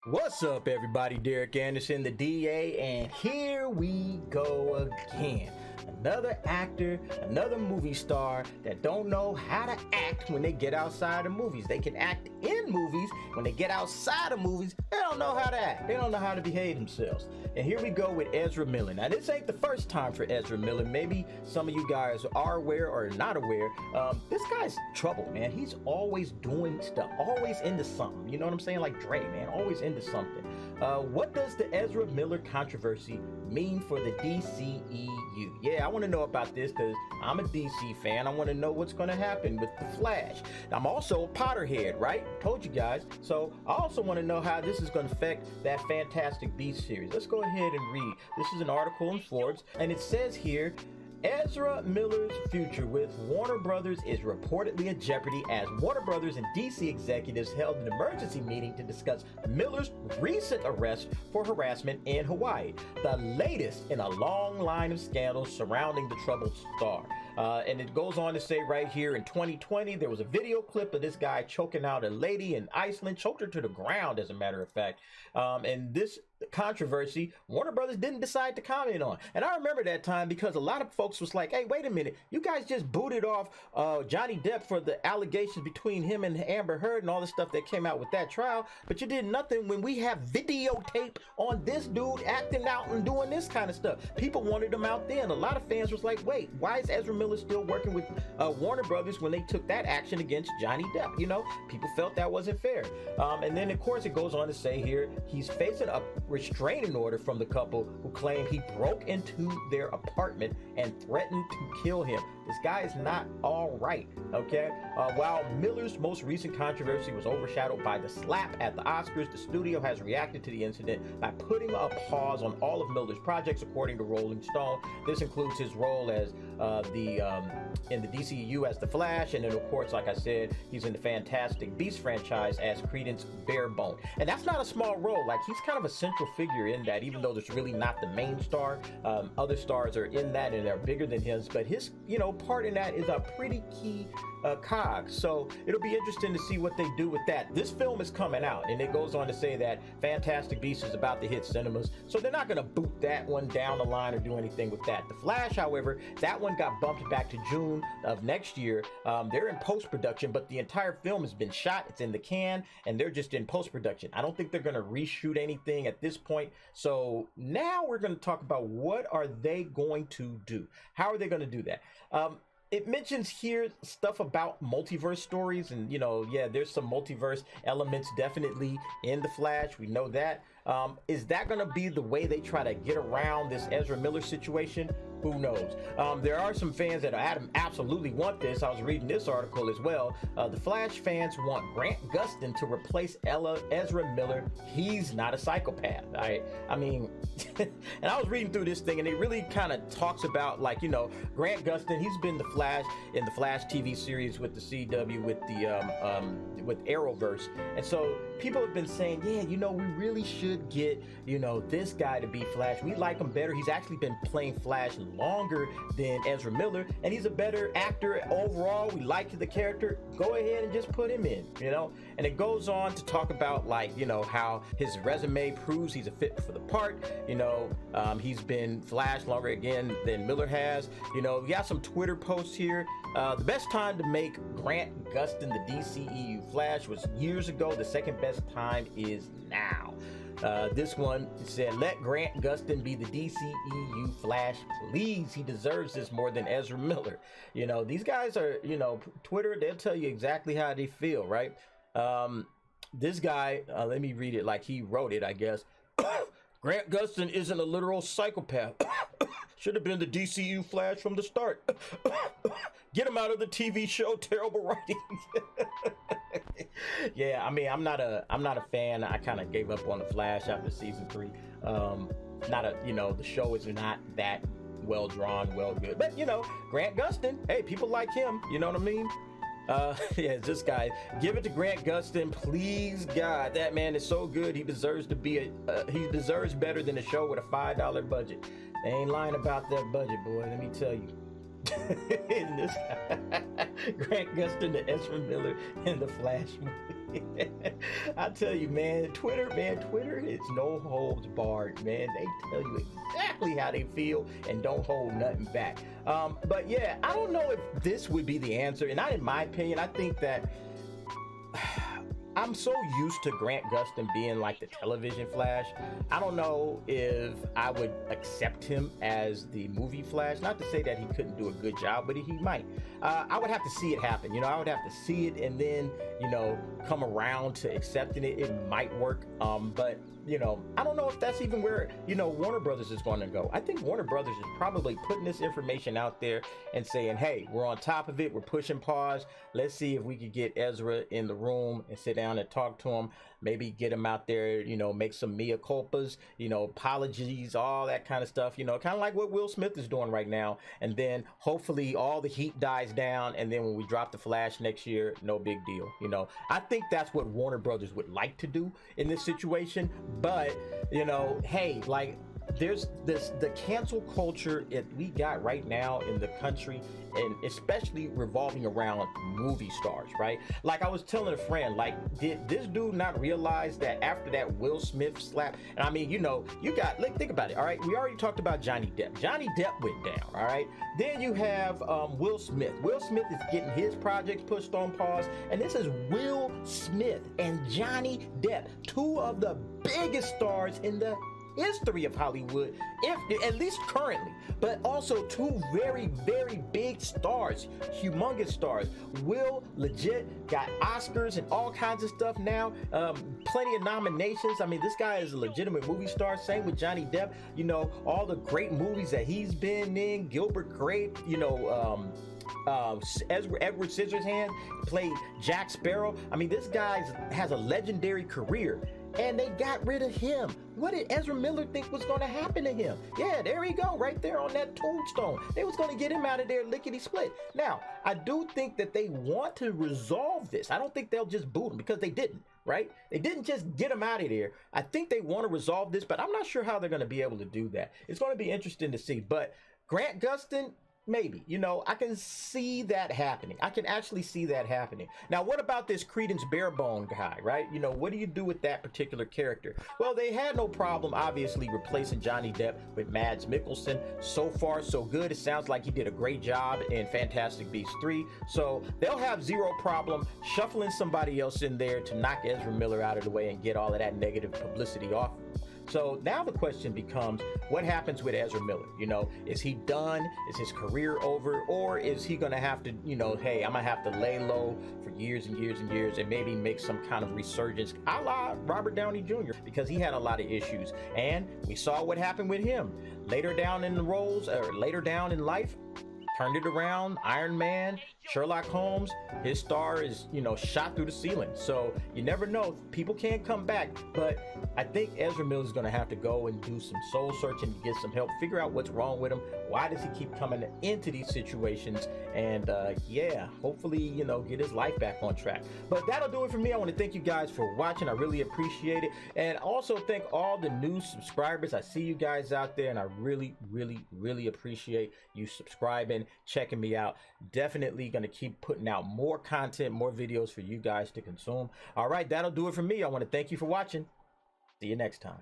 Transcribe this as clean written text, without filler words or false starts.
What's up, everybody? Derek Anderson, the DA, and here we go again. Another actor, another movie star that don't know how to act when they get outside of movies. They can act in movies. When they get outside of movies, they don't know how to act. They don't know how to behave themselves. And here we go with Ezra Miller. Now, this ain't the first time for Ezra Miller. Maybe some of you guys are aware or not aware. This guy's trouble, man. He's always doing stuff, always into something. You know what I'm saying? Like Dre, man, always into something. What does the Ezra Miller controversy mean for the DCEU? Yeah, I want to know about this because I'm a DC fan. I want to know what's going to happen with The Flash. I'm also a Potterhead, right? Told you guys. So I also want to know how this is going to affect that Fantastic Beasts series. Let's go ahead and read. This is an article in Forbes, and it says here, Ezra Miller's future with Warner Brothers is reportedly in jeopardy as Warner Brothers and DC executives held an emergency meeting to discuss Miller's recent arrest for harassment in Hawaii, the latest in a long line of scandals surrounding the troubled star. And it goes on to say right here, in 2020, there was a video clip of this guy choking out a lady in Iceland, choked her to the ground, as a matter of fact. And this controversy, Warner Brothers didn't decide to comment on. And I remember that time because a lot of folks was like, hey, wait a minute, you guys just booted off Johnny Depp for the allegations between him and Amber Heard and all the stuff that came out with that trial, but you did nothing when we have videotape on this dude acting out and doing this kind of stuff. People wanted him out then. A lot of fans was like, wait, why is Ezra Miller still working with Warner Brothers when they took that action against Johnny Depp? You know, people felt that wasn't fair. And then of course it goes on to say here, he's facing a restraining order from the couple who claim he broke into their apartment and threatened to kill him. This guy is not all right, okay? While Miller's most recent controversy was overshadowed by the slap at the Oscars, the studio has reacted to the incident by putting a pause on all of Miller's projects, according to Rolling Stone. This includes his role as in the DCEU as the Flash, and then of course, like I said, he's in the Fantastic Beasts franchise as Credence Barebone. And that's not a small role. Like, he's kind of a central figure in that, even though there's really not the main star. Other stars are in that and they're bigger than his, but his, part in that is a pretty key cog. So it'll be interesting to see what they do with that. This film is coming out, and it goes on to say that Fantastic Beasts is about to hit cinemas, so they're not going to boot that one down the line or do anything with that. The Flash, however, that one got bumped back to June of next year. They're in post-production, but the entire film has been shot. It's in the can, and they're just in post-production. I don't think they're going to reshoot anything at this point. So now we're going to talk about what are they going to do? How are they going to do that? It mentions here stuff about multiverse stories, and yeah, there's some multiverse elements definitely in The Flash. We know that. Is that going to be the way they try to get around this Ezra Miller situation? Who knows? There are some fans that absolutely want this. I was reading this article as well. The Flash fans want Grant Gustin to replace Ezra Miller. He's not a psychopath. I mean, and I was reading through this thing, and it really kind of talks about, like, Grant Gustin. He's been the Flash in the Flash TV series with the CW, with the with Arrowverse, and so people have been saying, yeah, we really should get this guy to be Flash. We like him better. He's actually been playing Flash longer than Ezra Miller, and he's a better actor overall. We like the character. Go ahead and just put him in, and it goes on to talk about, like, how his resume proves he's a fit for the part. He's been Flash longer again than Miller has. We got some Twitter posts here. The best time to make Grant Gustin the DCEU Flash was years ago. The second best time is now. This one said, let Grant Gustin be the DCEU Flash, please. He deserves this more than Ezra Miller. These guys are, Twitter, they'll tell you exactly how they feel, right? This guy, let me read it like he wrote it, I guess. Grant Gustin isn't a literal psychopath. Should have been the DCU Flash from the start. Get him out of the TV show. Terrible writing. Yeah, I mean, I'm not a fan. I kind of gave up on the Flash after season 3. The show is not that well drawn, well good. But Grant Gustin, hey, people like him. You know what I mean? Yeah, this guy, give it to Grant Gustin, please, God. That man is so good. He deserves to be he deserves better than a show with a $5 budget. They ain't lying about that budget, boy. Let me tell you. This guy, Grant Gustin, the Ezra Miller in the Flash movie. I tell you, man, Twitter is no holds barred, man. They tell you exactly how they feel and don't hold nothing back. But yeah, I don't know if this would be the answer. And not in my opinion, I think that I'm so used to Grant Gustin being like the television Flash. I don't know if I would accept him as the movie Flash. Not to say that he couldn't do a good job, but he might. I would have to see it happen. You know, I would have to see it and then, you know, come around to accepting it. It might work. But you know, I don't know if that's even where, you know, Warner Brothers is going to go. I think Warner Brothers is probably putting this information out there and saying, hey, we're on top of it. We're pushing pause. Let's see if we could get Ezra in the room and sit down and talk to him. Maybe get him out there, you know, make some mea culpas, you know, apologies, all that kind of stuff, you know, kind of like what Will Smith is doing right now. And then hopefully all the heat dies down. And then when we drop the Flash next year, no big deal. You know, I think that's what Warner Brothers would like to do in this situation. But, you know, hey, like, there's the cancel culture that we got right now in the country, and especially revolving around movie stars, right? Like I was telling a friend, like, did this dude not realize that after that Will Smith slap, and I mean, you know, you got, like, think about it, all right? We already talked about Johnny Depp. Johnny Depp went down, all right? Then you have Will Smith. Will Smith is getting his projects pushed on pause, and this is Will Smith and Johnny Depp, two of the biggest stars in the history of Hollywood, if at least currently, but also two very, very big stars, humongous stars. Will legit got Oscars and all kinds of stuff now, plenty of nominations. I mean, this guy is a legitimate movie star. Same with Johnny Depp, you know, all the great movies that he's been in. Gilbert Grape, you know, Edward Scissorhands played Jack Sparrow. I mean, this guy has a legendary career, and they got rid of him. What did Ezra Miller think was going to happen to him? Yeah, there he go, right there on that tombstone. They was going to get him out of there lickety split. Now, I do think that they want to resolve this. I don't think they'll just boot him, because they didn't, right? They didn't just get him out of there. I think they want to resolve this, but I'm not sure how they're going to be able to do that. It's going to be interesting to see. But Grant Gustin, maybe, you know, I can see that happening. I can actually see that happening. Now, what about this Credence Barebone guy, right? You know, what do you do with that particular character? Well, they had no problem, obviously, replacing Johnny Depp with Mads Mikkelsen. So far, so good. It sounds like he did a great job in Fantastic Beasts 3. So they'll have zero problem shuffling somebody else in there to knock Ezra Miller out of the way and get all of that negative publicity off. So now the question becomes, what happens with Ezra Miller? You know, is he done? Is his career over? Or is he going to have to, you know, hey, I'm going to have to lay low for years and years and years and maybe make some kind of resurgence a la Robert Downey Jr., because he had a lot of issues. And we saw what happened with him. Later down in the roles, or later down in life, turned it around. Iron Man, Sherlock Holmes, his star is, you know, shot through the ceiling. So you never know, people can come back. But I think Ezra Miller is going to have to go and do some soul searching to get some help, figure out what's wrong with him. Why does he keep coming into these situations? And yeah, hopefully, you know, get his life back on track. But that'll do it for me. I want to thank you guys for watching. I really appreciate it. And also thank all the new subscribers. I see you guys out there, and I really, really, really appreciate you subscribing, checking me out. Definitely going to keep putting out more content, more videos for you guys to consume. All right, that'll do it for me. I want to thank you for watching. See you next time.